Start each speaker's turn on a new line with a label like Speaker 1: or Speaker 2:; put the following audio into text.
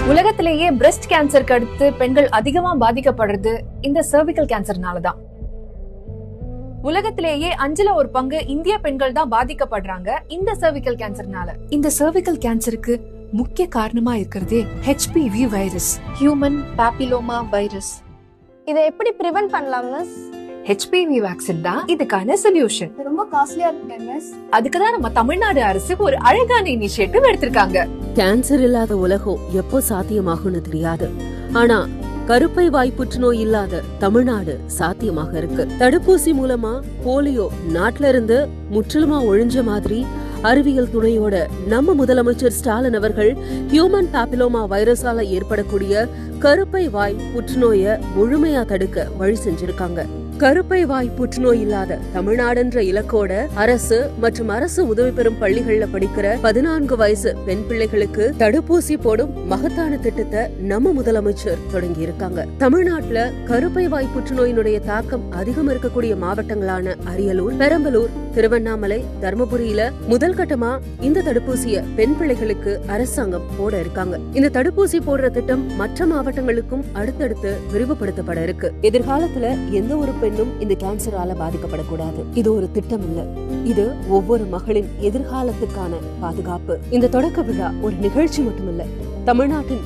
Speaker 1: உலகத்திலேயே பிரஸ்ட் கேன்சருக்கு அடுத்து பெண்கள் அதிகமா பாதிக்கப்படுறது இந்த சர்விக்கல் கேன்சர்னாலதான். உலகத்திலேயே 5ல் 1 பங்கு இந்திய பெண்கள் தான் பாதிக்கப்படுறாங்க இந்த சர்விக்கல் கேன்சர்னால. இந்த சர்விக்கல் கேன்சருக்கு முக்கிய காரணமா இருக்கிறதே HPV virus, human papilloma virus.
Speaker 2: இதை எப்படி பிரிவென்ட் பண்ணலாம் மிஸ்?
Speaker 1: HPV வேக்சின் தான் இதுக்கான சொல்யூஷன்.
Speaker 2: ரொம்ப காஸ்ட்லியா இருக்கு மிஸ்.
Speaker 1: அதுக்குதான் நம்ம தமிழ்நாடு அரசு ஒரு அழகான இனிஷியேட்டிவ் எடுத்திருக்காங்க.
Speaker 3: கேன்சர் இல்லாத உலகம் எப்போ சாத்தியமாகும்னு தெரியாது. ஆனா கருப்பை வாய் புற்றுநோய் இல்லாத தமிழ்நாடு சாத்தியமாக இருக்கு. தடுப்பூசி மூலமா போலியோ நாட்டுல இருந்து முற்றிலுமா ஒழிஞ்ச மாதிரி அறிவியல் துணையோட நம்ம முதலமைச்சர் ஸ்டாலின் அவர்கள் ஹியூமன் பாப்பிலோமா வைரஸால ஏற்படக்கூடிய கருப்பை வாய் புற்றுநோய முழுமையா தடுக்க வழி செஞ்சிருக்காங்க. கருப்பை வாய் புற்றுநோய் இல்லாத தமிழ்நாடுன்ற இலக்கோட அரசு மற்றும் அரசு உதவி பெறும் பள்ளிகள்ல படிக்கிற 14 வயசு பெண் பிள்ளைகளுக்கு தடுப்பூசி போடும் மகத்தான திட்டத்தை நம்ம முதலமைச்சர் தொடங்கி இருக்காங்க. தமிழ்நாட்டுல கருப்பை வாய் புற்றுநோயினுடைய தாக்கம் அதிகம் இருக்கக்கூடிய மாவட்டங்களான அரியலூர், பெரம்பலூர், திருவண்ணாமலை, தர்மபுரியில முதல் கட்டமா இந்த தடுப்பூசிய பெண் பிள்ளைகளுக்கு அரசாங்கம் போட இருக்காங்க. இந்த தடுப்பூசி போடுற திட்டம் மற்ற மாவட்டங்களுக்கும் அடுத்தடுத்து விரிவுபடுத்தப்பட இருக்கு. எதிர்காலத்துல எந்த ஒரு பெண்ணும் இந்த கேன்சரால பாதிக்கப்படக்கூடாது. இது ஒரு திட்டம் இல்ல, இது ஒவ்வொரு மகளின் எதிர்காலத்துக்கான பாதுகாப்பு. இந்த தொடக்க விழா ஒரு நிகழ்ச்சி மட்டுமில்ல, தமிழ்நாட்டின்